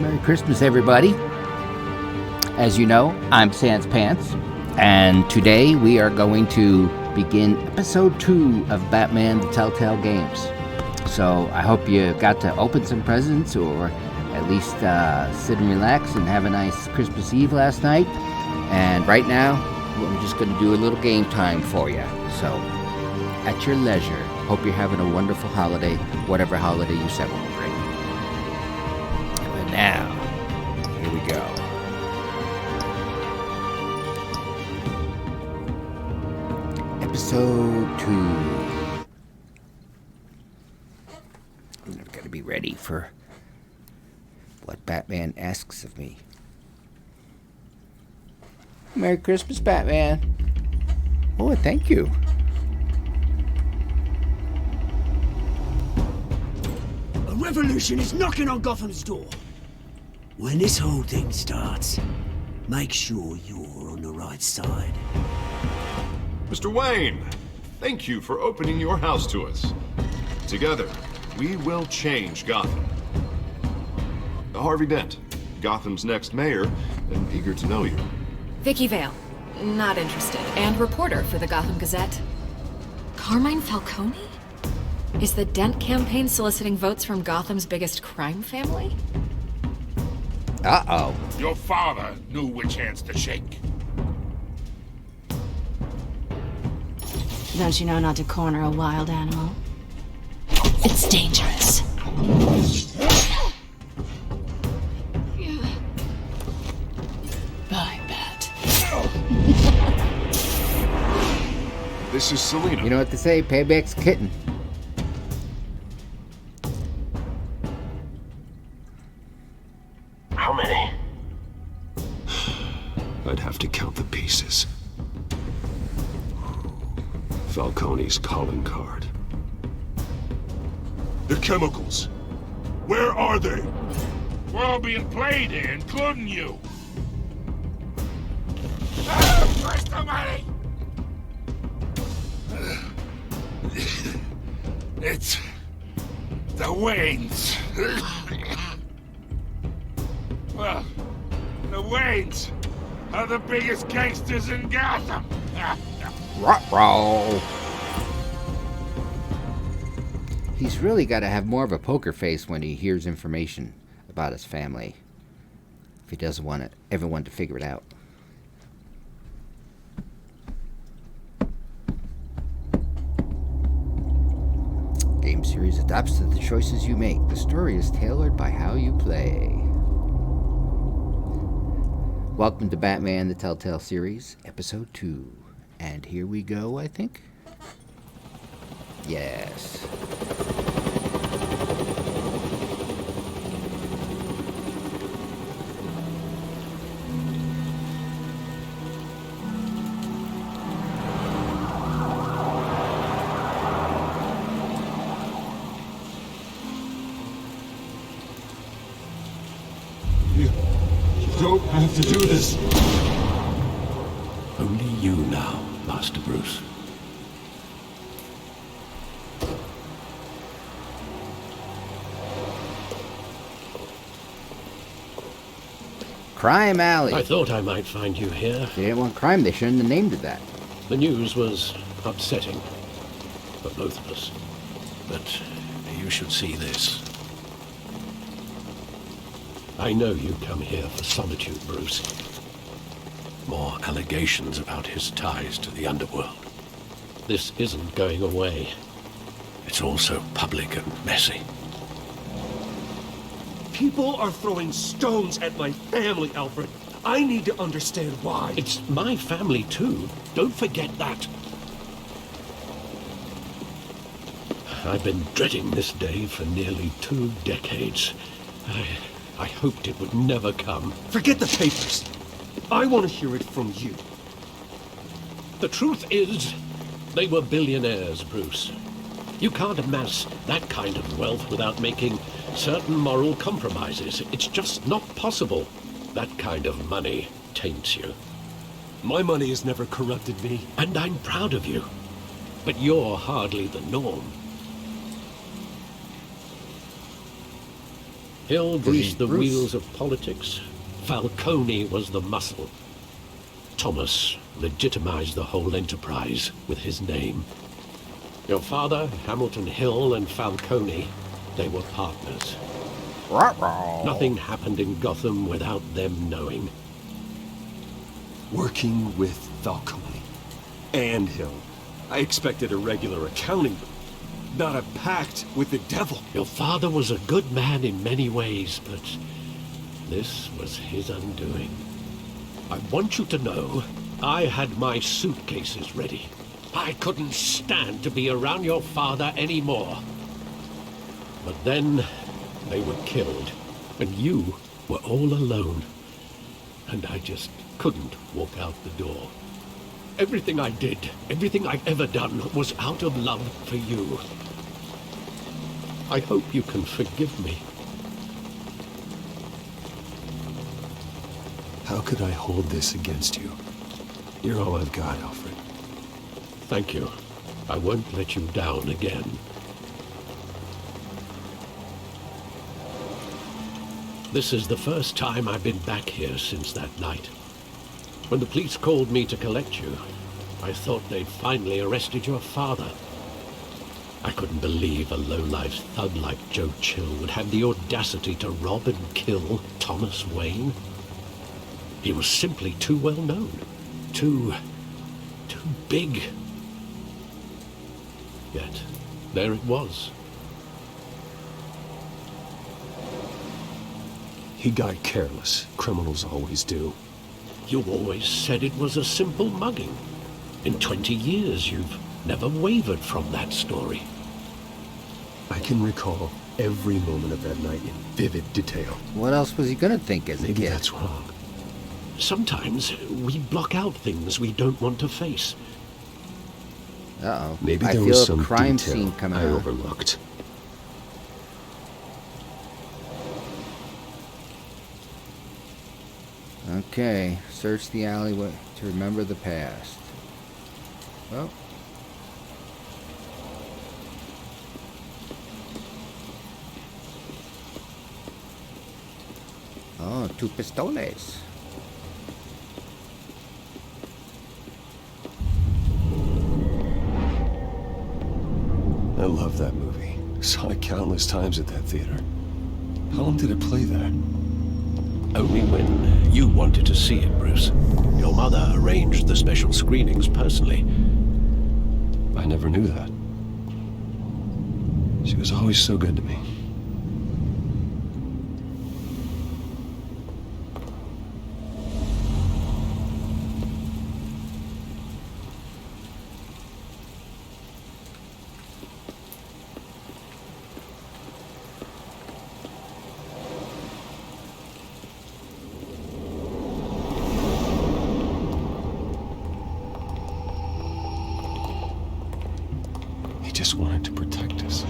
Merry Christmas, everybody. As you know, I'm Sans Pants, and today we are going to begin episode 2 of Batman the Telltale games. So I hope you got to open some presents, or at least sit and relax and have a nice Christmas Eve last night. And right now, I'm just going to do a little game time for you. So, at your leisure, hope you're having a wonderful holiday, whatever holiday you celebrate. But now, here we go. Episode 2. I've got to be ready for what Batman asks of me. Merry Christmas, Batman. Oh, thank you. A revolution is knocking on Gotham's door. When this whole thing starts, make sure you're on the right side. Mr. Wayne, thank you for opening your house to us. Together, we will change Gotham. Harvey Dent, Gotham's next mayor, and eager to know you. Vicki Vale. Not interested. And reporter for the Gotham Gazette. Carmine Falcone? Is the Dent campaign soliciting votes from Gotham's biggest crime family? Uh-oh. Your father knew which hands to shake. Don't you know not to corner a wild animal? It's dangerous. Bye, Bat. This is Selina. You know what they say, payback's kitten. How many? I'd have to count the pieces. Falcone's calling card. The chemicals. Where are they? We're all being played here, including you. Where's the money? It's the Waynes. Well, the Waynes are the biggest gangsters in Gotham. Ruh-roh. He's really got to have more of a poker face when he hears information about his family, if he doesn't want everyone to figure it out. Game series adapts to the choices you make. The story is tailored by how you play. Welcome to Batman the Telltale series, episode 2. And here we go, I think. Yes. You don't have to do this. Only you now, Master Bruce. Crime Alley. I thought I might find you here. They didn't want crime, they shouldn't have named it that. The news was upsetting for both of us. But you should see this. I know you come here for solitude, Bruce. More allegations about his ties to the underworld. This isn't going away. It's all so public and messy. People are throwing stones at my family, Alfred. I need to understand why. It's my family, too. Don't forget that. I've been dreading this day for nearly 2 decades. I hoped it would never come. Forget the papers. I want to hear it from you. The truth is, they were billionaires, Bruce. You can't amass that kind of wealth without making certain moral compromises. It's just not possible. That kind of money taints you. My money has never corrupted me. And I'm proud of you. But you're hardly the norm. Hill greased the Bruce. wheels of politics. Falcone was the muscle. Thomas legitimized the whole enterprise with his name. Your father, Hamilton Hill, and Falcone, they were partners. Nothing happened in Gotham without them knowing. Working with Falcone and Hill. I expected a regular accounting, not a pact with the devil. Your father was a good man in many ways, but this was his undoing. I want you to know, I had my suitcases ready. I couldn't stand to be around your father anymore. But then, they were killed, and you were all alone. And I just couldn't walk out the door. Everything I did, everything I've ever done, was out of love for you. I hope you can forgive me. How could I hold this against you? You're all I've got, Alfred. Thank you. I won't let you down again. This is the first time I've been back here since that night. When the police called me to collect you, I thought they'd finally arrested your father. I couldn't believe a low-life thug like Joe Chill would have the audacity to rob and kill Thomas Wayne. He was simply too well known. Too big. Yet, there it was. He got careless. Criminals always do. You always said it was a simple mugging. In 20 years, you've never wavered from that story. I can recall every moment of that night in vivid detail. What else was he gonna think as a Maybe kid? that's wrong. Sometimes we block out things we don't want to face. Uh-oh. Maybe I there feel was a some crime detail scene coming I out. overlooked. Okay, search the alleyway to remember the past. Well. Oh, 2 pistoles. I love that movie. Saw it countless times at that theater. How long did it play there? Only when you wanted to see it, Bruce. Your mother arranged the special screenings personally. I never knew that. She was always so good to me. Just wanted to protect us.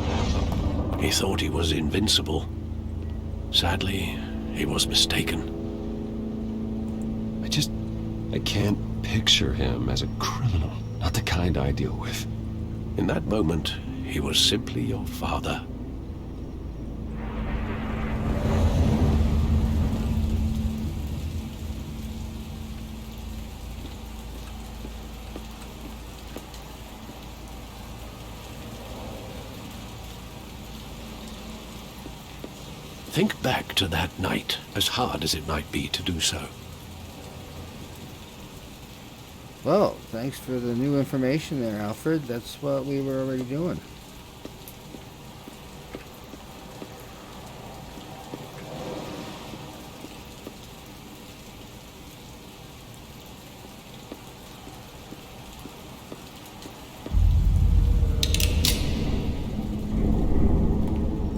He thought he was invincible. Sadly, he was mistaken. I can't picture him as a criminal. Not the kind I deal with. In that moment, he was simply your father. Think back to that night, as hard as it might be to do so. Well, thanks for the new information there, Alfred. That's what we were already doing.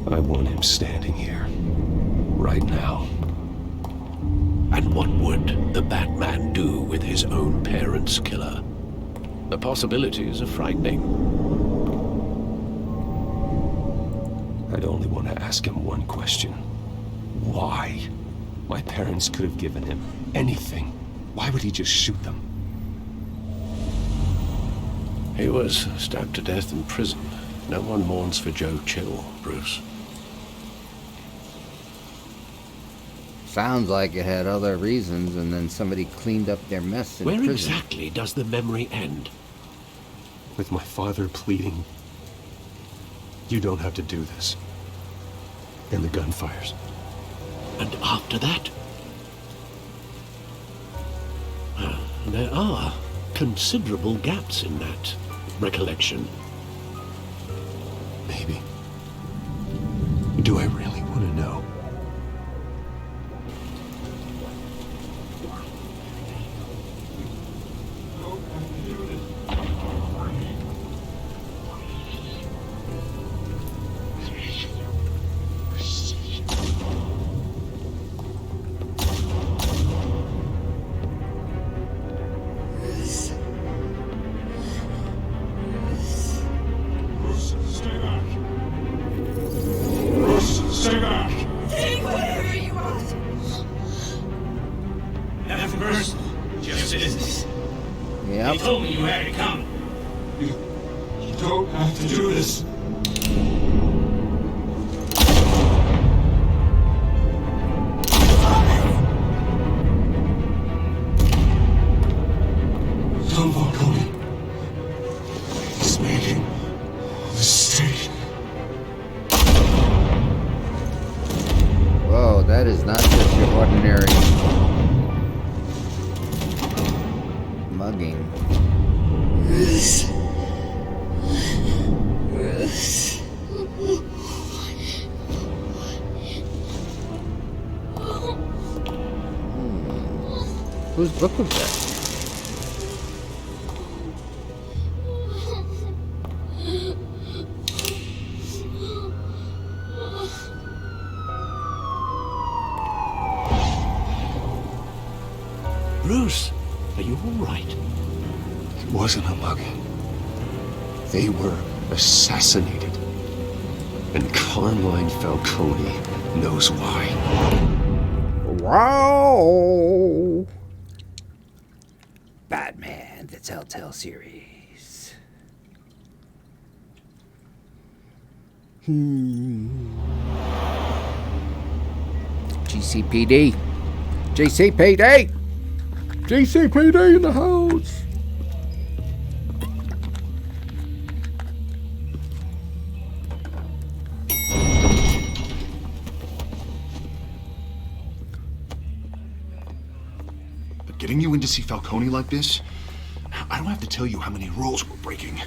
I want him standing here. Right now. And what would the Batman do with his own parents' killer? The possibilities are frightening. I'd only want to ask him one question. Why? My parents could have given him anything. Why would he just shoot them? He was stabbed to death in prison. No one mourns for Joe Chill, Bruce. Sounds like it had other reasons, and then somebody cleaned up their mess in Where prison. exactly does the memory end? With my father pleading, "You don't have to do this." And the gun fires. And after that? There are considerable gaps in that recollection. Maybe. Do I really want to know? He told me you had it coming. You don't have to do this. Tom Falcone. He's making a mistake. Whoa, that is not just your ordinary mugging. Whose book was that? Bruce, are you all right? It wasn't a mugging. They were assassinated. And Carmine Falcone knows why. Wow! Batman, the Telltale series. GCPD. GCPD! GCPD in the house! But getting you in to see Falcone like this, I don't have to tell you how many rules we're breaking.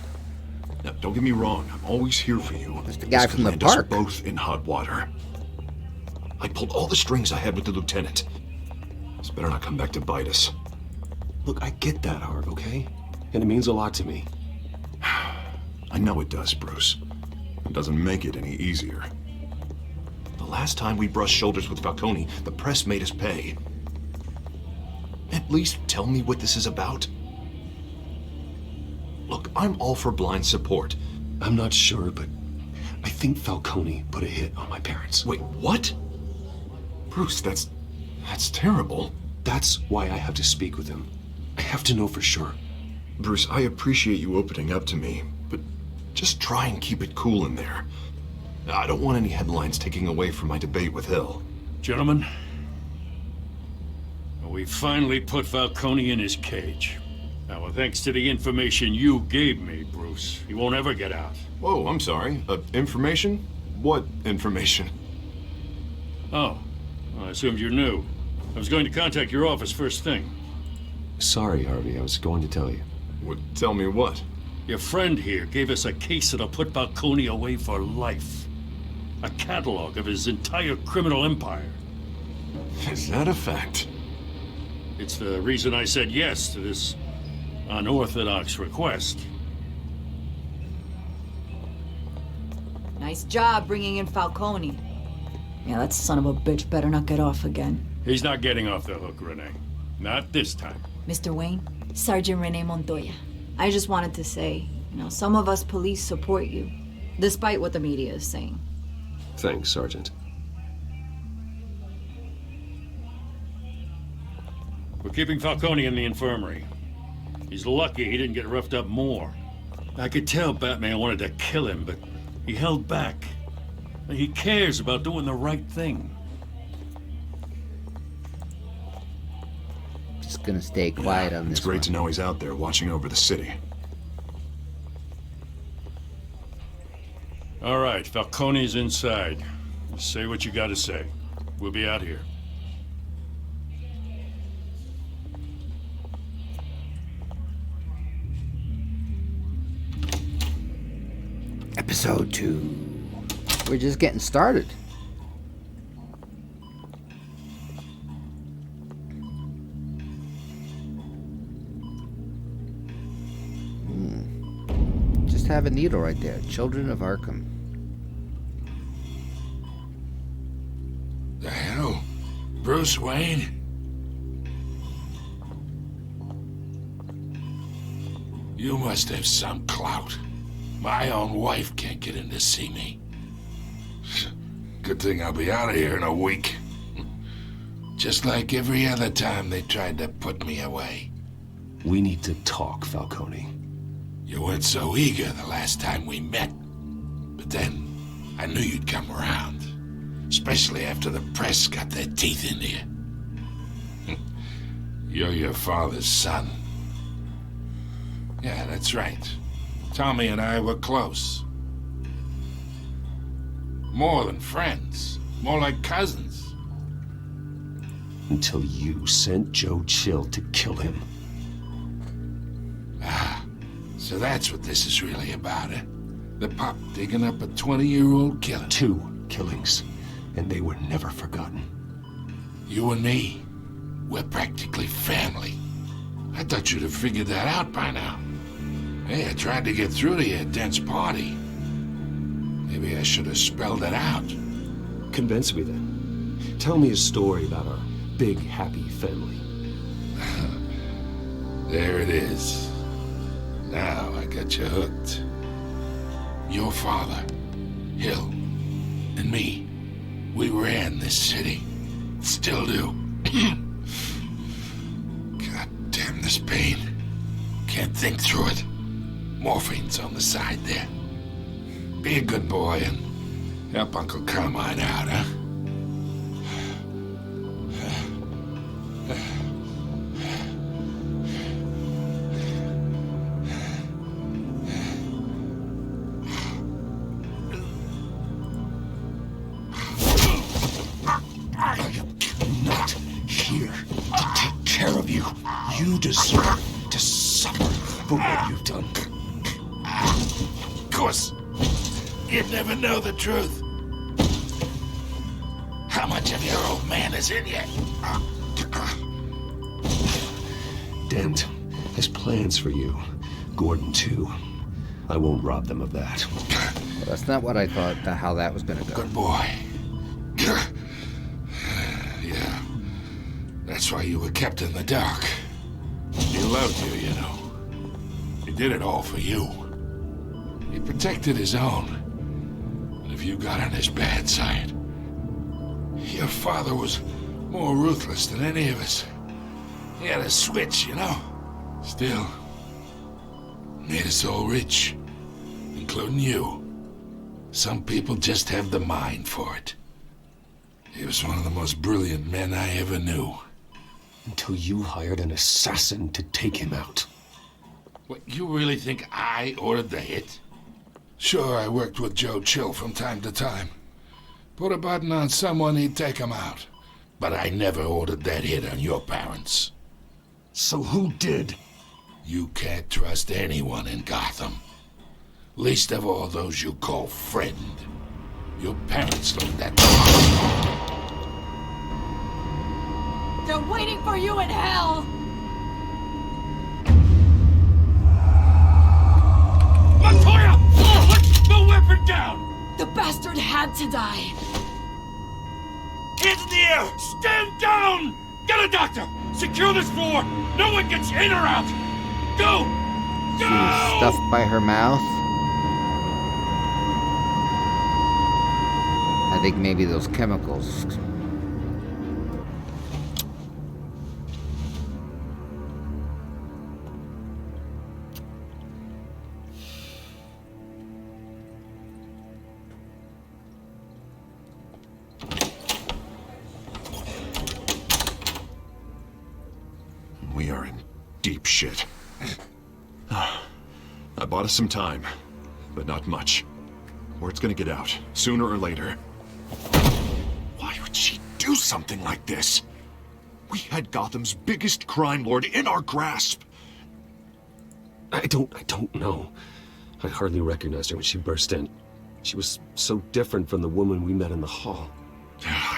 Now, don't get me wrong, I'm always here for you. That's the guy from the land us park. both in hot water. I pulled all the strings I had with the lieutenant. This better not come back to bite us. Look, I get that, Harv, okay? And it means a lot to me. I know it does, Bruce. It doesn't make it any easier. The last time we brushed shoulders with Falcone, the press made us pay. At least tell me what this is about. Look, I'm all for blind support. I'm not sure, but I think Falcone put a hit on my parents. Wait, what? Bruce, that's terrible. That's why I have to speak with him. I have to know for sure. Bruce, I appreciate you opening up to me, but just try and keep it cool in there. I don't want any headlines taking away from my debate with Hill. Gentlemen, we finally put Falcone in his cage. Now, thanks to the information you gave me, Bruce, he won't ever get out. Whoa, I'm sorry. Information? What information? Oh, well, I assumed you knew. I was going to contact your office first thing. Sorry, Harvey, I was going to tell you. Would tell me what? Your friend here gave us a case that'll put Falcone away for life. A catalog of his entire criminal empire. Is that a fact? It's the reason I said yes to this unorthodox request. Nice job bringing in Falcone. Yeah, that son of a bitch better not get off again. He's not getting off the hook, Renee. Not this time. Mr. Wayne, Sergeant Renee Montoya. I just wanted to say, some of us police support you, despite what the media is saying. Thanks, Sergeant. We're keeping Falcone in the infirmary. He's lucky he didn't get roughed up more. I could tell Batman wanted to kill him, but he held back. He cares about doing the right thing. gonna stay quiet on this It's great one. to know he's out there watching over the city. All right, Falcone's inside. Say what you gotta say. We'll be out here. Episode 2. We're just getting started. Just have a needle right there. Children of Arkham. The hell? Bruce Wayne? You must have some clout. My own wife can't get in to see me. Good thing I'll be out of here in a week. Just like every other time they tried to put me away. We need to talk, Falcone. You weren't so eager the last time we met. But then, I knew you'd come around. Especially after the press got their teeth into you. You're your father's son. Yeah, that's right. Tommy and I were close. More than friends. More like cousins. Until you sent Joe Chill to kill him. Ah, so that's what this is really about, eh? The pup digging up a 20-year-old killer. 2 killings, and they were never forgotten. You and me, we're practically family. I thought you'd have figured that out by now. Hey, I tried to get through to you at Dent's party. Maybe I should have spelled it out. Convince me then. Tell me a story about our big, happy family. There it is. Now I got you hooked. Your father, Hill, and me, we ran this city. Still do. God damn this pain. Can't think through it. Morphine's on the side there. Be a good boy and help Uncle Carmine out, huh? Not here to take care of you. You deserve to suffer for what you've done. Of course, you'd never know the truth. How much of your old man is in you? Dent has plans for you. Gordon, too. I won't rob them of that. Well, that's not what I thought how that was going to go. Good boy. Yeah. That's why you were kept in the dark. He loved you, you know. He did it all for you. He protected his own. And if you got on his bad side, your father was more ruthless than any of us. He had a switch, you know. Still, made us all rich, including you. Some people just have the mind for it. He was one of the most brilliant men I ever knew. Until you hired an assassin to take him out. What, you really think I ordered the hit? Sure, I worked with Joe Chill from time to time. Put a button on someone, he'd take him out. But I never ordered that hit on your parents. So who did? You can't trust anyone in Gotham. Least of all those you call friend. Your parents learned that. They're waiting for you in hell! Montoya! Put the weapon down! The bastard had to die. Hands in the air! Stand down! Get a doctor! Secure this floor! No one gets in or out! Go! She was stuffed by her mouth. I think maybe those chemicals. we are in deep shit. I bought us some time, but not much. Word's gonna get out, sooner or later. Why would she do something like this? We had Gotham's biggest crime lord in our grasp. I don't know. I hardly recognized her when she burst in. She was so different from the woman we met in the hall.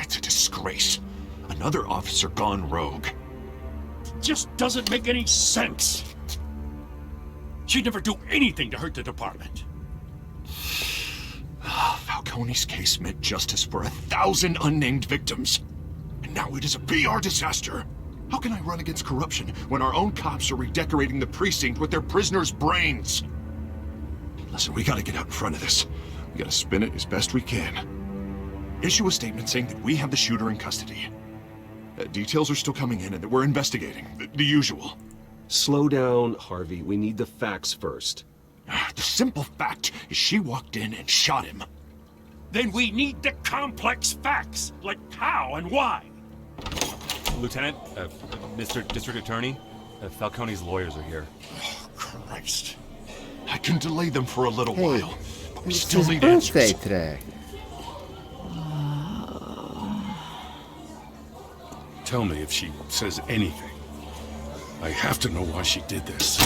It's a disgrace. Another officer gone rogue. Just doesn't make any sense. She'd never do anything to hurt the department. Falcone's case meant justice for 1,000 unnamed victims. And now it is a PR disaster. How can I run against corruption when our own cops are redecorating the precinct with their prisoners' brains? Listen, we gotta get out in front of this. We gotta spin it as best we can. Issue a statement saying that we have the shooter in custody. Details are still coming in and that we're investigating. The usual. Slow down, Harvey. We need the facts first. The simple fact is she walked in and shot him. Then we need the complex facts, like how and why. Lieutenant, Mr. District Attorney, Falcone's lawyers are here. Oh, Christ. I can delay them for a little Hey, while, but we it's still his need birthday answers. today. Tell me if she says anything. I have to know why she did this.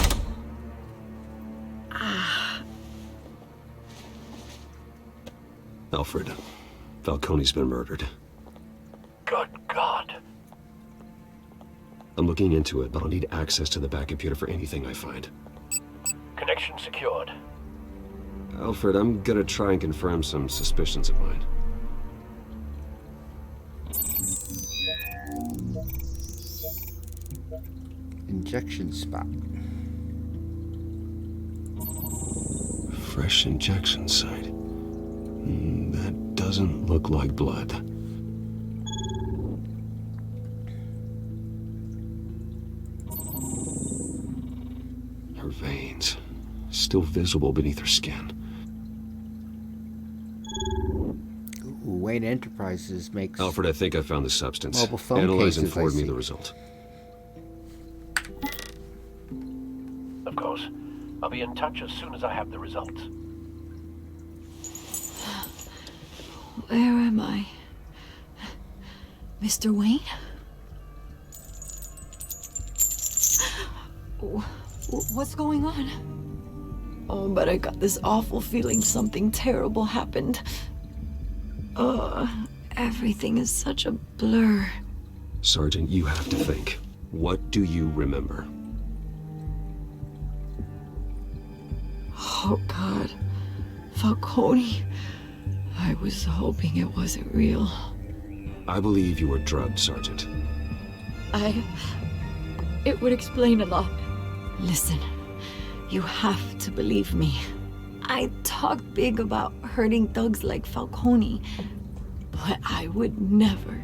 Alfred, Falcone's been murdered. Good God. I'm looking into it, but I'll need access to the back computer for anything I find. Connection secured. Alfred, I'm gonna try and confirm some suspicions of mine. Injection spot. Fresh injection site. That doesn't look like blood. Her veins, still visible beneath her skin. Ooh, Wayne Enterprises makes Alfred, I think I found the substance. mobile phone Analyze and cases, I forward me see. the result. Of course. I'll be in touch as soon as I have the results. Where am I? Mr. Wayne? What's going on? Oh, but I got this awful feeling something terrible happened. Everything is such a blur. Sergeant, you have to think. What do you remember? Oh, God. Falcone. I was hoping it wasn't real. I believe you were drugged, Sergeant. It would explain a lot. Listen, you have to believe me. I talk big about hurting thugs like Falcone, but I would never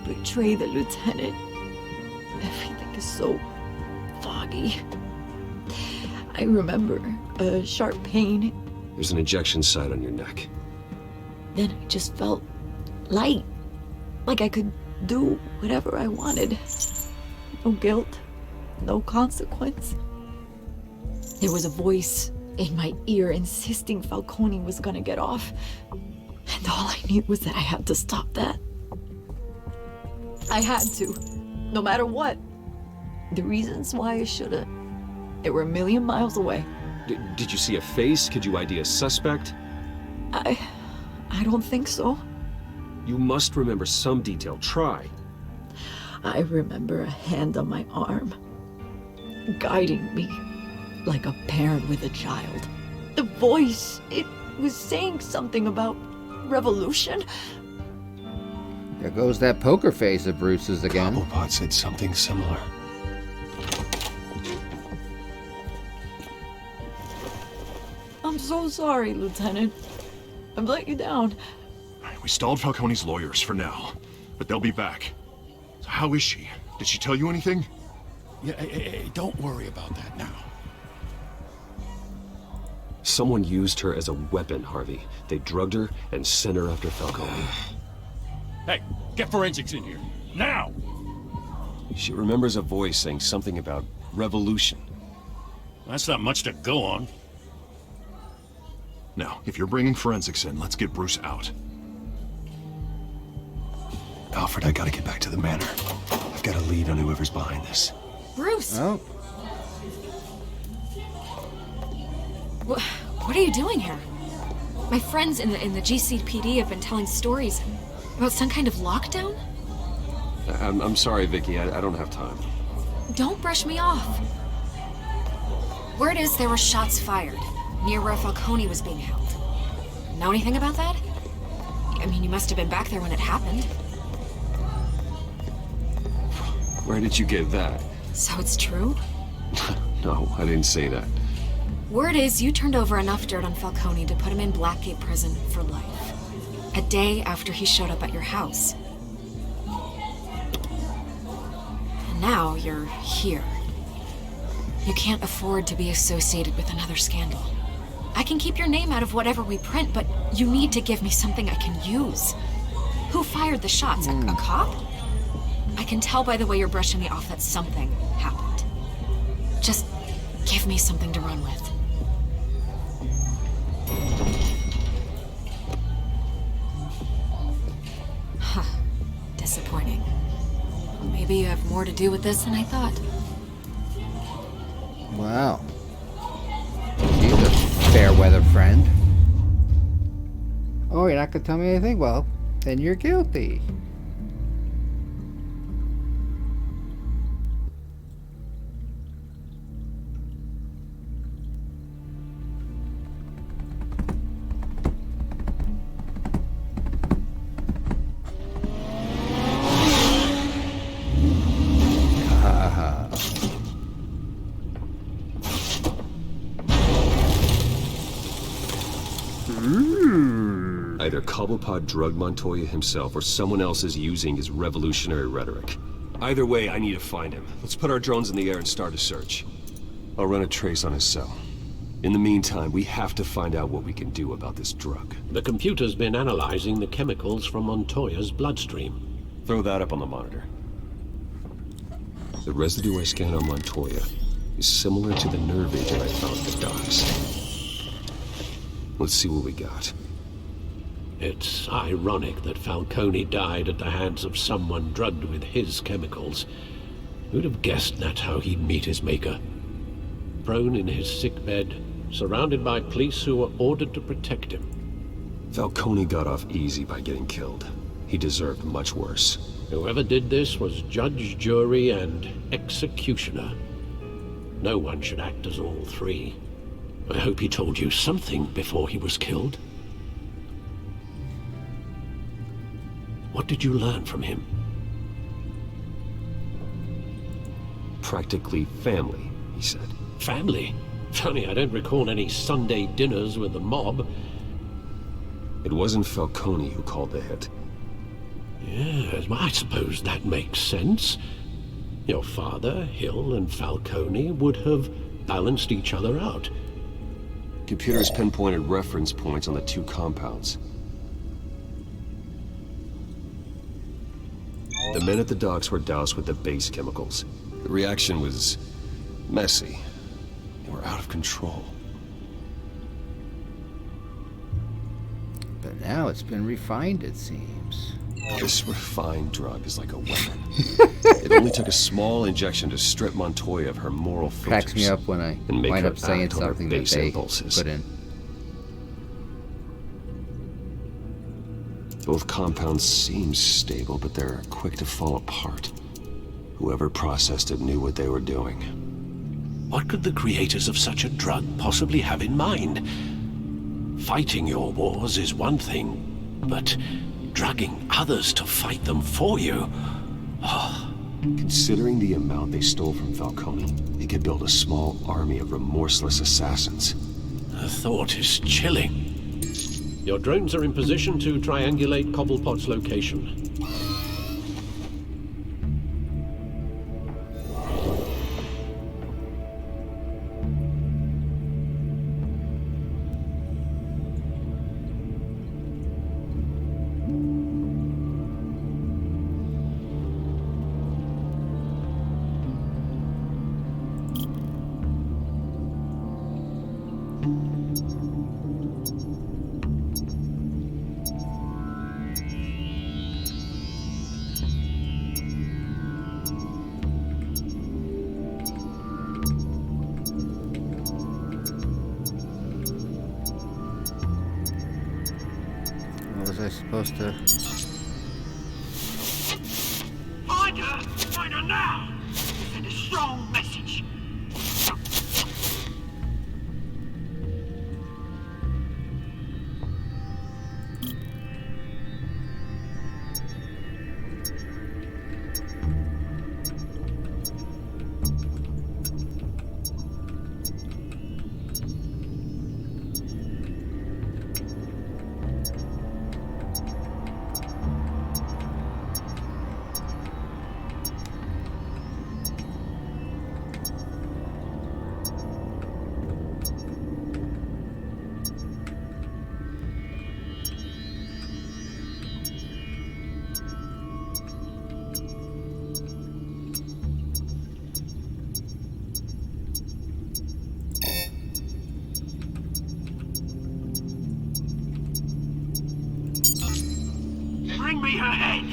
betray the lieutenant. Everything is so foggy. I remember a sharp pain. There's an injection site on your neck. Then I just felt light, like I could do whatever I wanted. No guilt, no consequence. There was a voice in my ear insisting Falcone was gonna get off. And all I knew was that I had to stop that. I had to, no matter what. The reasons why I should've, they were a million miles away. Did you see a face? Could you ID a suspect? I don't think so. You must remember some detail. Try. I remember a hand on my arm, guiding me like a parent with a child. The voice, it was saying something about revolution. There goes that poker face of Bruce's again. Cobblepot said something similar. I'm so sorry, Lieutenant. I've let you down. We stalled Falcone's lawyers for now, but they'll be back. So how is she? Did she tell you anything? Yeah, hey, don't worry about that now. Someone used her as a weapon, Harvey. They drugged her and sent her after Falcone. Hey, get forensics in here. Now! She remembers a voice saying something about revolution. That's not much to go on. Now, if you're bringing forensics in, let's get Bruce out. Alfred, I gotta get back to the manor. I've got a lead on whoever's behind this. Bruce! Oh. What are you doing here? My friends in the GCPD have been telling stories about some kind of lockdown? I'm sorry, Vicki. I don't have time. Don't brush me off. Word is there were shots fired near where Falcone was being held. Know anything about that? I mean, you must have been back there when it happened. Where did you get that? So it's true? No, I didn't say that. Word is you turned over enough dirt on Falcone to put him in Blackgate Prison for life. A day after he showed up at your house. And now you're here. You can't afford to be associated with another scandal. I can keep your name out of whatever we print, but you need to give me something I can use. Who fired the shots? A cop? I can tell by the way you're brushing me off that something happened. Just give me something to run with. Huh. Disappointing. Maybe you have more to do with this than I thought. Wow. She's a fair weather friend. Oh, you're not gonna tell me anything? Well, then you're guilty. Either Cobblepot drugged Montoya himself or someone else is using his revolutionary rhetoric. Either way, I need to find him. Let's put our drones in the air and start a search. I'll run a trace on his cell. In the meantime, we have to find out what we can do about this drug. The computer's been analyzing the chemicals from Montoya's bloodstream. Throw that up on the monitor. The residue I scanned on Montoya is similar to the nerve agent I found at the docks. Let's see what we got. It's ironic that Falcone died at the hands of someone drugged with his chemicals. Who'd have guessed that's how he'd meet his maker? Prone in his sickbed, surrounded by police who were ordered to protect him. Falcone got off easy by getting killed. He deserved much worse. Whoever did this was judge, jury, and executioner. No one should act as all three. I hope he told you something before he was killed. What did you learn from him? Practically family, he said. Family? Funny, I don't recall any Sunday dinners with the mob. It wasn't Falcone who called the hit. Yes, well, I suppose that makes sense. Your father, Hill, and Falcone would have balanced each other out. Computers pinpointed reference points on the two compounds. The men at the docks were doused with the base chemicals. The reaction was messy. They were out of control. But now it's been refined, it seems. This refined drug is like a weapon. It only took a small injection to strip Montoya of her moral filters. Cracks me up when I and make wind her up saying act on her something that base they impulses. put in. Both compounds seem stable, but they're quick to fall apart. Whoever processed it knew what they were doing. What could the creators of such a drug possibly have in mind? Fighting your wars is one thing, but drugging others to fight them for you? Oh. Considering the amount they stole from Falcone, they could build a small army of remorseless assassins. The thought is chilling. Your drones are in position to triangulate Cobblepot's location. supposed to... Find her! Find her now! Send a strong message. Bring me her head!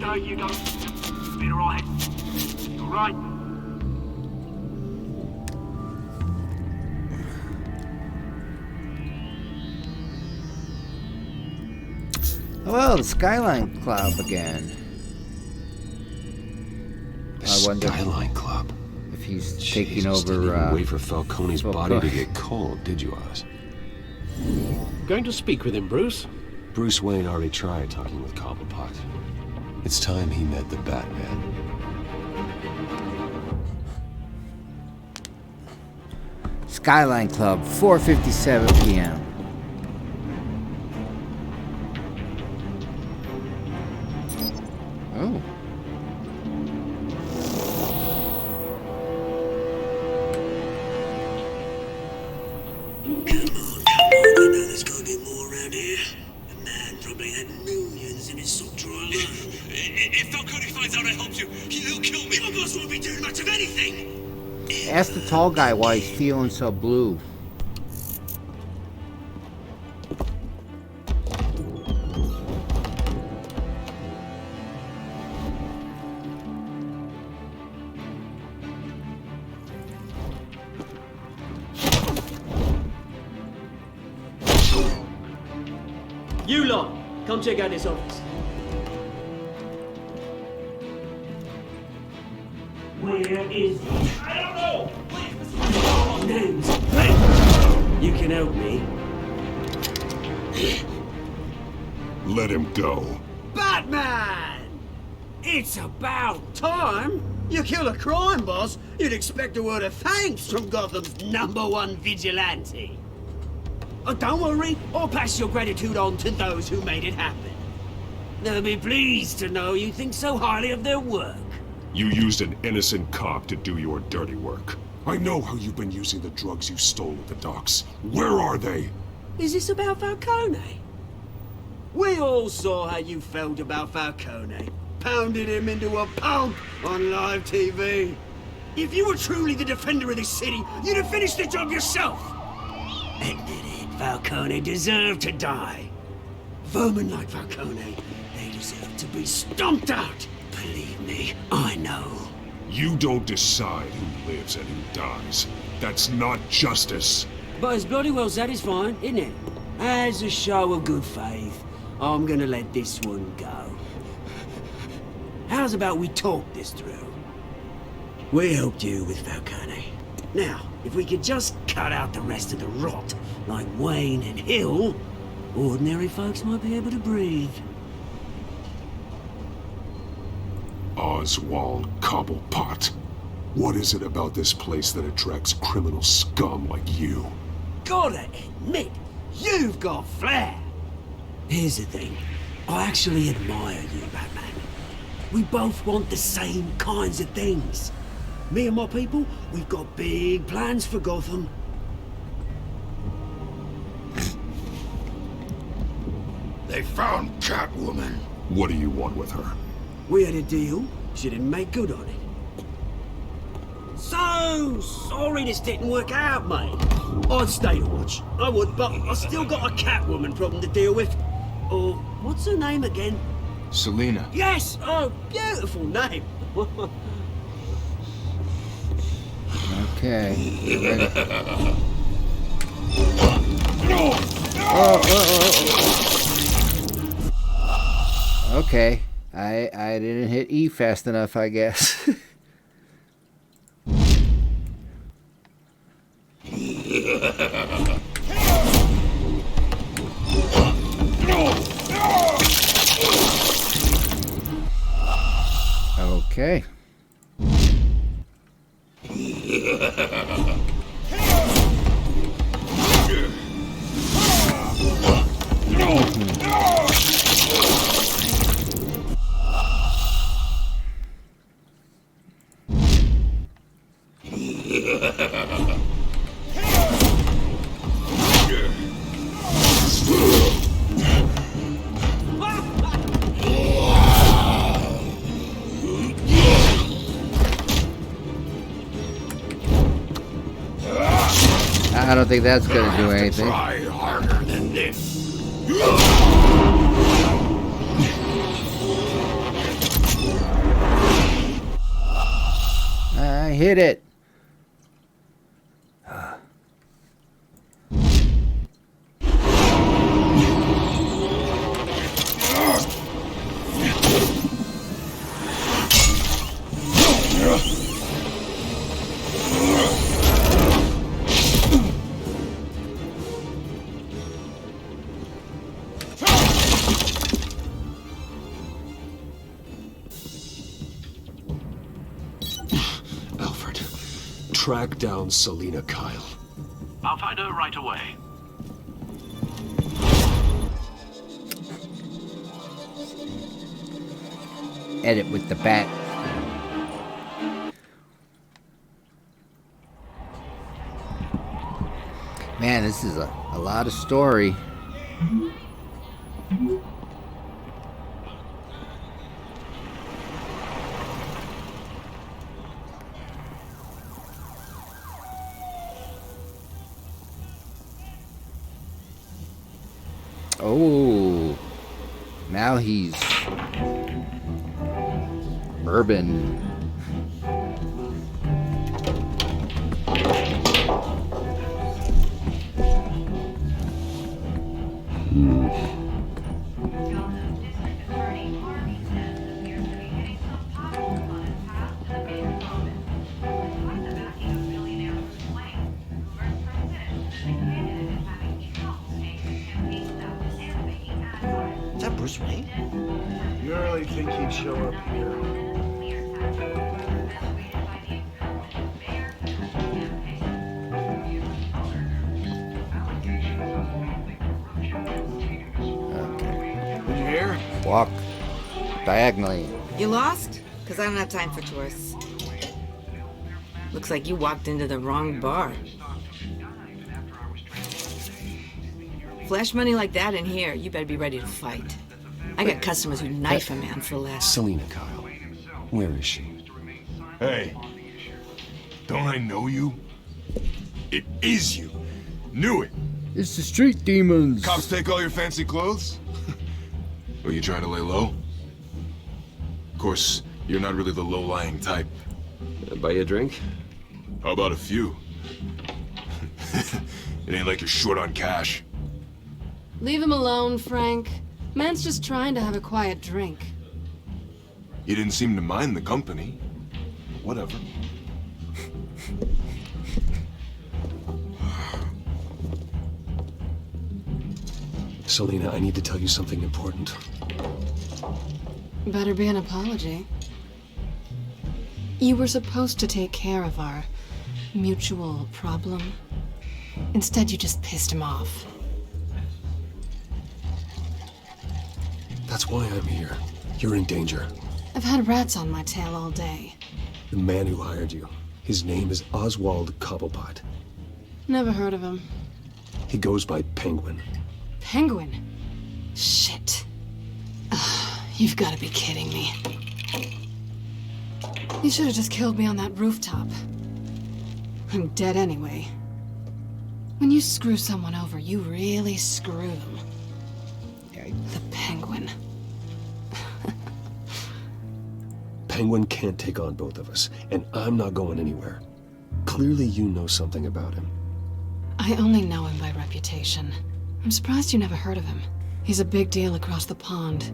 There you go. Been alright. Alright. Well, the Skyline Club again. The I wonder Skyline Club? If he's Jesus, taking over... didn't even wait for Falcone's body to get cold, did you, Oz? Going to speak with him, Bruce? Bruce Wayne already tried talking with Cobblepot. It's time he met the Batman. Skyline Club, 4:57 p.m. Oh. Come on, I know there's gonna be more around here. The man probably had millions in his sock drawer alone. If Falcone finds out I helped you, he'll kill me. Your boss won't be doing much of anything. Ask the tall guy why he's feeling so blue. You lot, come check out this office. Where is he? I don't know! Please, names. You can help me. Let him go. Batman! It's about time! You kill a crime boss, you'd expect a word of thanks from Gotham's #1 vigilante. Oh, don't worry, I'll pass your gratitude on to those who made it happen. They'll be pleased to know you think so highly of their work. You used an innocent cop to do your dirty work. I know how you've been using the drugs you stole at the docks. Where are they? Is this about Falcone? We all saw how you felt about Falcone. Pounded him into a pulp on live TV. If you were truly the defender of this city, you'd have finished the job yourself. Admit it, Falcone deserved to die. Vermin like Falcone, they deserve to be stomped out. Believe me, I know. You don't decide who lives and who dies. That's not justice. But it's bloody well satisfying, isn't it? As a show of good faith, I'm gonna let this one go. How's about we talk this through? We helped you with Falcone. Now, if we could just cut out the rest of the rot, like Wayne and Hill, ordinary folks might be able to breathe. Oswald Cobblepot. What is it about this place that attracts criminal scum like you? Gotta admit, you've got flair. Here's the thing. I actually admire you, Batman. We both want the same kinds of things. Me and my people, we've got big plans for Gotham. They found Catwoman. What do you want with her? We had a deal. She didn't make good on it. So sorry this didn't work out, mate. I'd stay to watch. I would, but I still got a Catwoman problem to deal with. Oh, what's her name again? Selina. Yes! Oh, beautiful name. Okay. Ready. Okay. I didn't hit E fast enough, I guess. Okay. I don't think that's gonna do anything. Try harder than this. I hit it. Alfred, track down Selina Kyle. I'll find her right away. Edit with the bat. Man, this is a lot of story. Oh, now he's urban. Is that Bruce Wayne? You really think he'd show up here? Okay. You here? Walk diagonally. You lost? Because I don't have time for tourists. Looks like you walked into the wrong bar. Flash money like that in here, you better be ready to fight. I got customers who knife a man for less. Selina Kyle. Where is she? Hey, don't I know you? It is you. Knew it. It's the street demons. Cops take all your fancy clothes? Are you trying to lay low? Of course, you're not really the low-lying type. Buy you a drink? How about a few? It ain't like you're short on cash. Leave him alone, Frank. Man's just trying to have a quiet drink. You didn't seem to mind the company. Whatever. Selina, I need to tell you something important. Better be an apology. You were supposed to take care of our mutual problem. Instead, you just pissed him off. That's why I'm here. You're in danger. I've had rats on my tail all day. The man who hired you, his name is Oswald Cobblepot. Never heard of him. He goes by Penguin. Penguin? Shit. You've got to be kidding me. You should have just killed me on that rooftop. I'm dead anyway. When you screw someone over, you really screw them. The Penguin. Penguin can't take on both of us, and I'm not going anywhere. Clearly you know something about him. I only know him by reputation. I'm surprised you never heard of him. He's a big deal across the pond.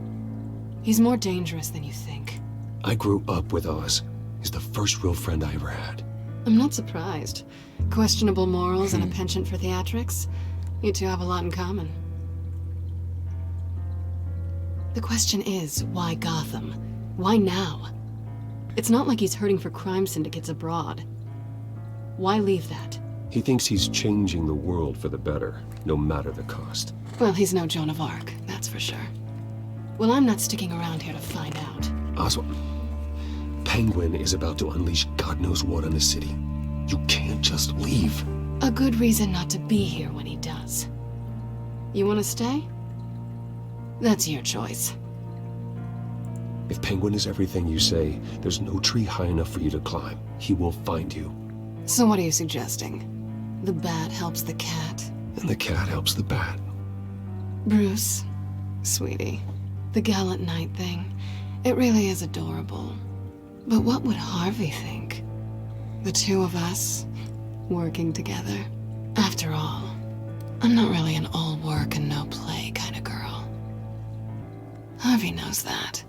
He's more dangerous than you think. I grew up with Oz. He's the first real friend I ever had. I'm not surprised. Questionable morals and a penchant for theatrics. You two have a lot in common. The question is, why Gotham? Why now? It's not like he's hurting for crime syndicates abroad. Why leave that? He thinks he's changing the world for the better, no matter the cost. Well, he's no Joan of Arc, that's for sure. Well, I'm not sticking around here to find out. Oswald, Penguin is about to unleash God knows what on the city. You can't just leave. A good reason not to be here when he does. You want to stay? That's your choice. If Penguin is everything you say, there's no tree high enough for you to climb. He will find you. So what are you suggesting? The bat helps the cat? And the cat helps the bat. Bruce, sweetie, the gallant knight thing, it really is adorable. But what would Harvey think? The two of us, working together. After all, I'm not really an all work and no play kind of girl. Harvey knows that.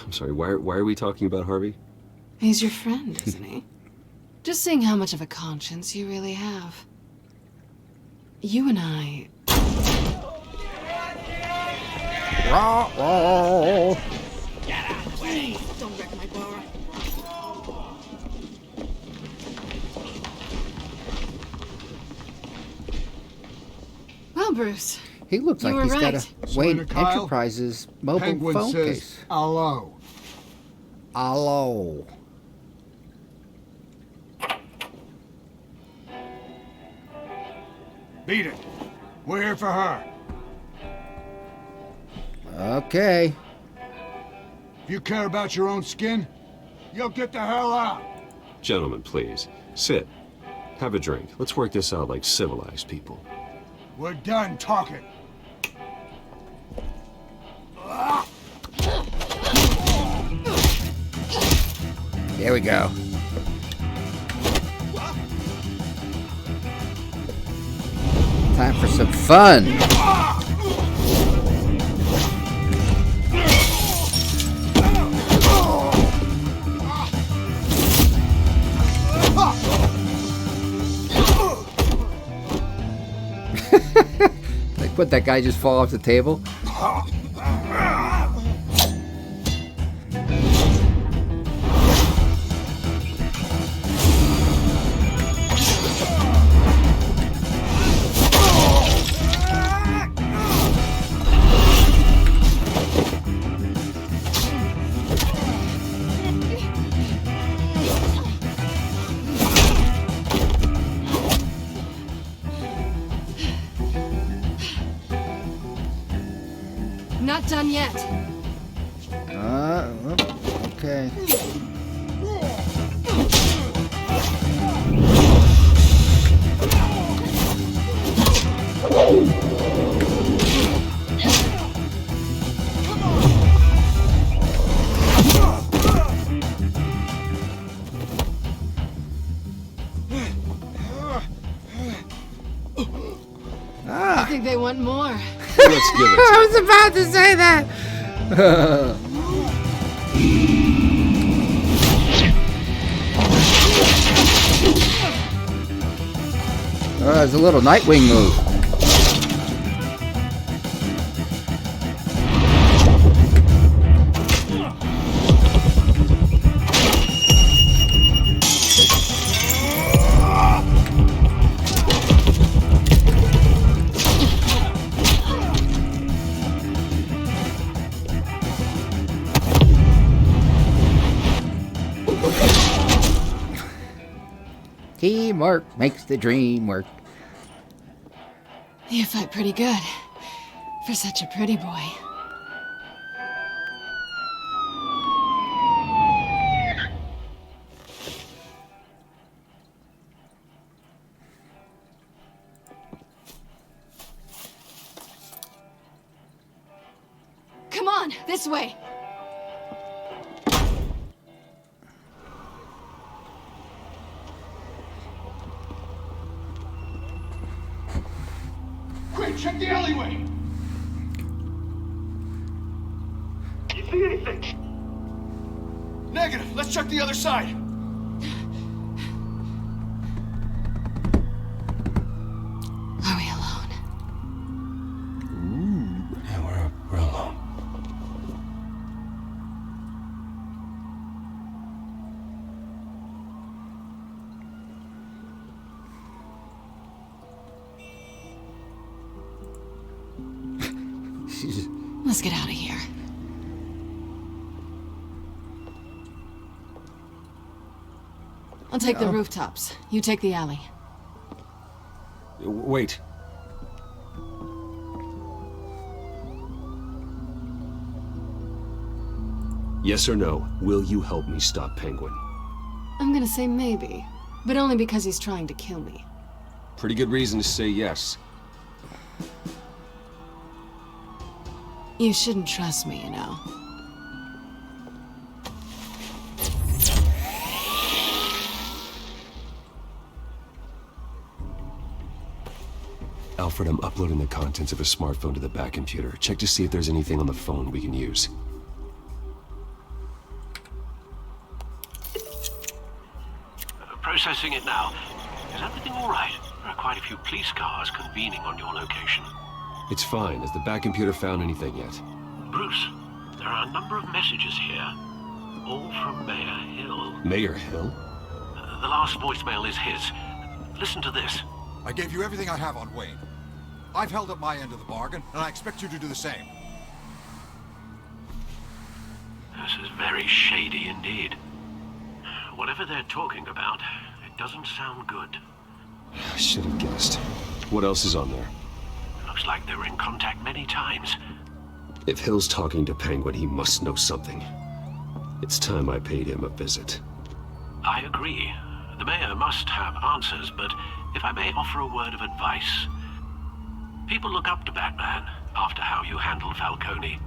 I'm sorry, why are we talking about Harvey? He's your friend, isn't he? Just seeing how much of a conscience you really have. You and I... Get out of the way! Don't wreck my bar. Well, Bruce... He looks like he's got a Wayne Enterprises mobile Penguin phone says, case. Hello. Hello. Beat it. We're here for her. Okay. If you care about your own skin, you'll get the hell out. Gentlemen, please. Sit. Have a drink. Let's work this out like civilized people. We're done talking. There we go. Time for some fun. Like, what, that guy just fall off the table? Not done yet. Okay. I think they want more. Let's give it. I was about to say that. There's a little Nightwing move. Teamwork makes the dream work. You fight pretty good. For such a pretty boy. Come on, this way. Quick, check the alleyway! You see anything? Negative. Let's check the other side. Are we alone? Yeah, we're alone. Let's get out of here. I'll take the rooftops. You take the alley. Wait. Yes or no, will you help me stop Penguin? I'm gonna say maybe, but only because he's trying to kill me. Pretty good reason to say yes. You shouldn't trust me, you know. Alfred, I'm uploading the contents of a smartphone to the back computer. Check to see if there's anything on the phone we can use. Processing it now. Is everything all right? There are quite a few police cars convening on your location. It's fine. Has the back computer found anything yet? Bruce, there are a number of messages here. All from Mayor Hill. Mayor Hill? The last voicemail is his. Listen to this. I gave you everything I have on Wayne. I've held up my end of the bargain, and I expect you to do the same. This is very shady indeed. Whatever they're talking about, it doesn't sound good. I should have guessed. What else is on there? Looks like they were in contact many times. If Hill's talking to Penguin, he must know something. It's time I paid him a visit. I agree. The mayor must have answers, but if I may offer a word of advice. People look up to Batman after how you handled Falcone.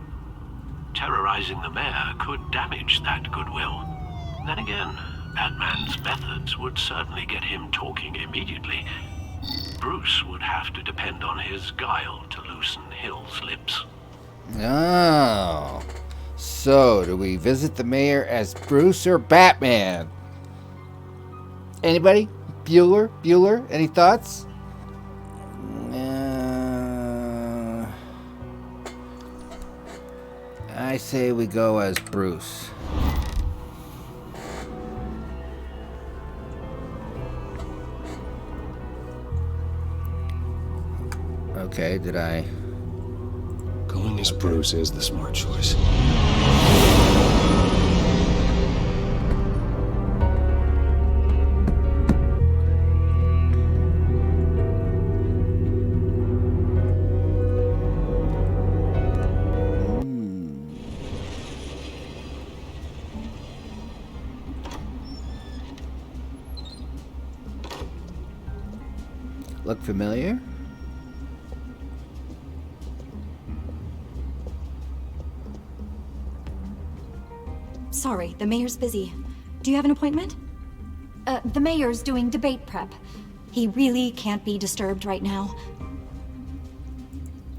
Terrorizing the mayor could damage that goodwill. Then again, Batman's methods would certainly get him talking immediately. Bruce would have to depend on his guile to loosen Hill's lips. Oh. So, do we visit the mayor as Bruce or Batman? Anybody? Bueller? Any thoughts? I say we go as Bruce. Okay, did I... Going as Bruce is the smart choice. Look familiar? Sorry, the mayor's busy. Do you have an appointment? The mayor's doing debate prep. He really can't be disturbed right now.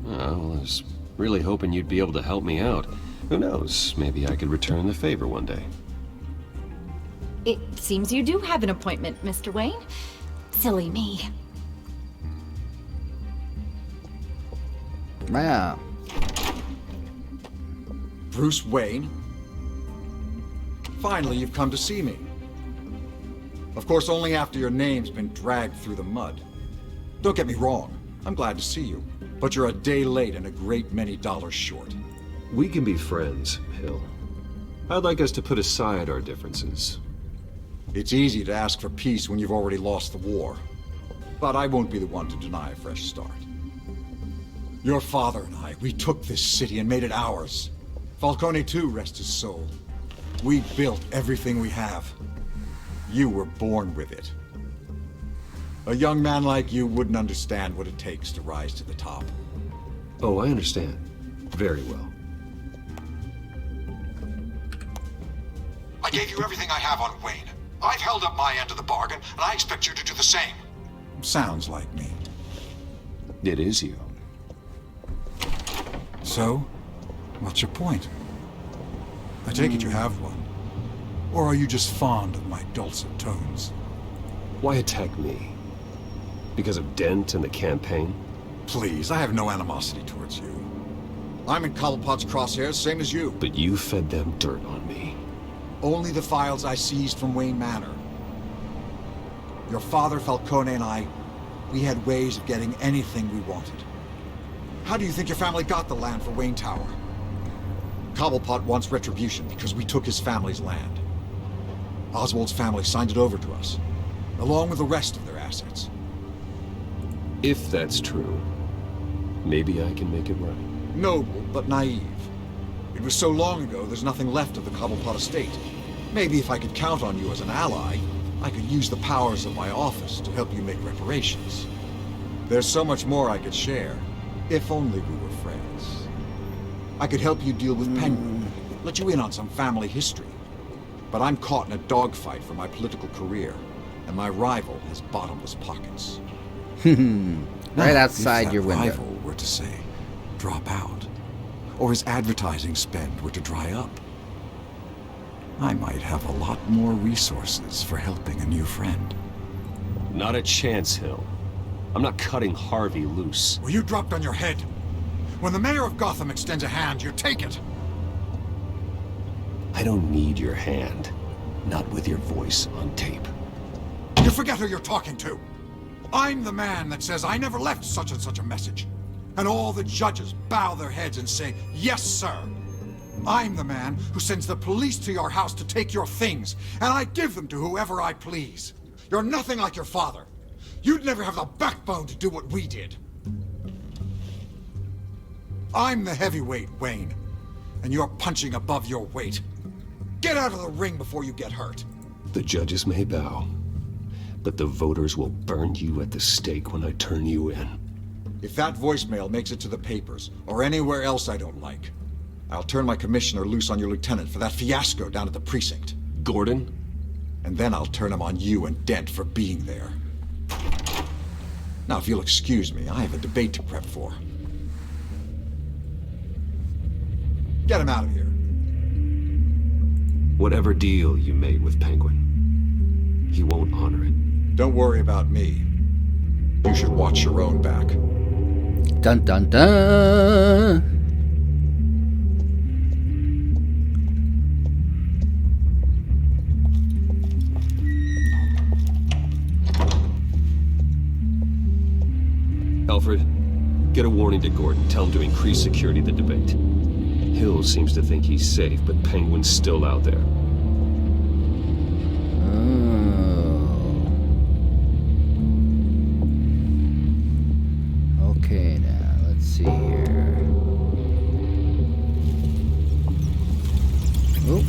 Well, I was really hoping you'd be able to help me out. Who knows, maybe I could return the favor one day. It seems you do have an appointment, Mr. Wayne. Silly me. Wow. Bruce Wayne? Finally, you've come to see me. Of course, only after your name's been dragged through the mud. Don't get me wrong, I'm glad to see you. But you're a day late and a great many dollars short. We can be friends, Hill. I'd like us to put aside our differences. It's easy to ask for peace when you've already lost the war. But I won't be the one to deny a fresh start. Your father and I, we took this city and made it ours. Falcone too, rest his soul. We built everything we have. You were born with it. A young man like you wouldn't understand what it takes to rise to the top. Oh, I understand. Very well. I gave you everything I have on Wayne. I've held up my end of the bargain, and I expect you to do the same. Sounds like me. It is you. So, what's your point? I take it you have one. Or are you just fond of my dulcet tones? Why attack me? Because of Dent and the campaign? Please, I have no animosity towards you. I'm in Cobblepot's crosshairs, same as you. But you fed them dirt on me. Only the files I seized from Wayne Manor. Your father, Falcone, and I, we had ways of getting anything we wanted. How do you think your family got the land for Wayne Tower? Cobblepot wants retribution because we took his family's land. Oswald's family signed it over to us, along with the rest of their assets. If that's true, maybe I can make it right. Noble, but naive. It was so long ago, there's nothing left of the Cobblepot estate. Maybe if I could count on you as an ally, I could use the powers of my office to help you make reparations. There's so much more I could share, if only we were friends. I could help you deal with Pennyworth, let you in on some family history. But I'm caught in a dogfight for my political career, and my rival has bottomless pockets. Right outside your window. If that rival were to say, drop out, or his advertising spend were to dry up, I might have a lot more resources for helping a new friend. Not a chance, Hill. I'm not cutting Harvey loose. Well, you dropped on your head. When the mayor of Gotham extends a hand, you take it. I don't need your hand. Not with your voice on tape. You forget who you're talking to. I'm the man that says I never left such and such a message. And all the judges bow their heads and say, yes, sir. I'm the man who sends the police to your house to take your things, and I give them to whoever I please. You're nothing like your father. You'd never have the backbone to do what we did. I'm the heavyweight, Wayne, and you're punching above your weight. Get out of the ring before you get hurt. The judges may bow, but the voters will burn you at the stake when I turn you in. If that voicemail makes it to the papers, or anywhere else I don't like, I'll turn my commissioner loose on your lieutenant for that fiasco down at the precinct. Gordon? And then I'll turn him on you and Dent for being there. Now, if you'll excuse me, I have a debate to prep for. Get him out of here. Whatever deal you made with Penguin, he won't honor it. Don't worry about me. You should watch your own back. Dun dun dun! Alfred, get a warning to Gordon. Tell him to increase security at the debate. Hill seems to think he's safe, but Penguin's still out there. Oh. Okay, now, let's see here. Oop.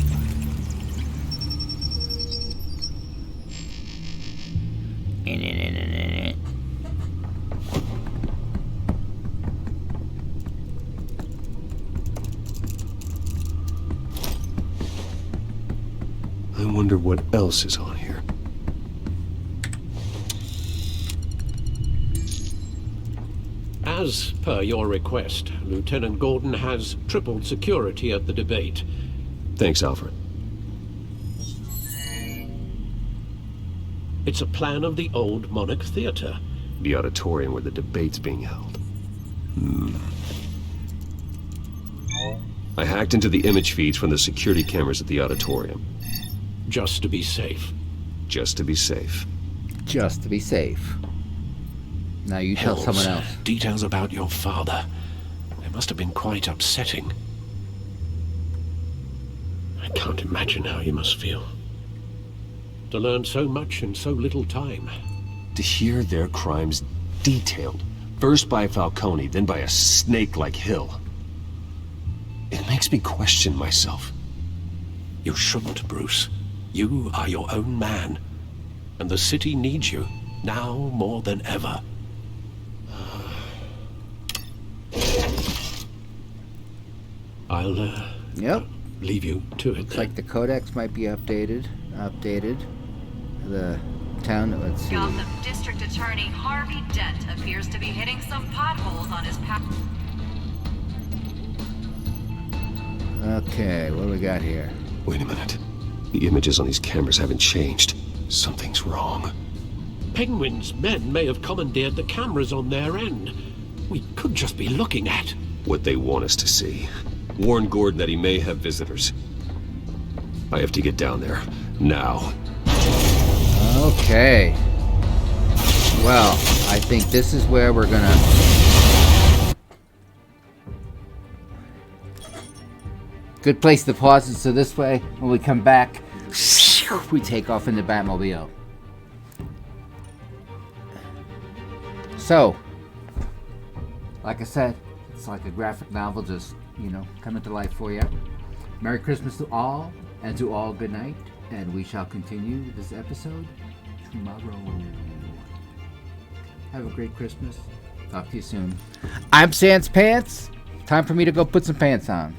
I wonder what else is on here. As per your request, Lieutenant Gordon has tripled security at the debate. Thanks, Alfred. It's a plan of the old Monarch Theater. The auditorium where the debate's being held. I hacked into the image feeds from the security cameras at the auditorium. Just to be safe. Just to be safe. Just to be safe. Now you tell Hells, someone else. Details about your father. They must have been quite upsetting. I can't imagine how you must feel. To learn so much in so little time. To hear their crimes detailed, first by Falcone, then by a snake like Hill. It makes me question myself. You shouldn't, Bruce. You are your own man. And the city needs you, now more than ever. I'll, leave you to it. Looks like the codex might be updated. The town, let's see. Gotham District Attorney Harvey Dent appears to be hitting some potholes on his path. Okay, what do we got here? Wait a minute. The images on these cameras haven't changed. Something's wrong. Penguin's men may have commandeered the cameras on their end. We could just be looking at what they want us to see. Warn Gordon that he may have visitors. I have to get down there. Now. Okay. Well, I think this is where we're gonna... Good place to pause it, so this way, when we come back, we take off in the Batmobile. So, like I said, it's like a graphic novel just, coming to life for you. Merry Christmas to all, and to all good night, and we shall continue this episode tomorrow. Have a great Christmas. Talk to you soon. I'm Sans Pants. Time for me to go put some pants on.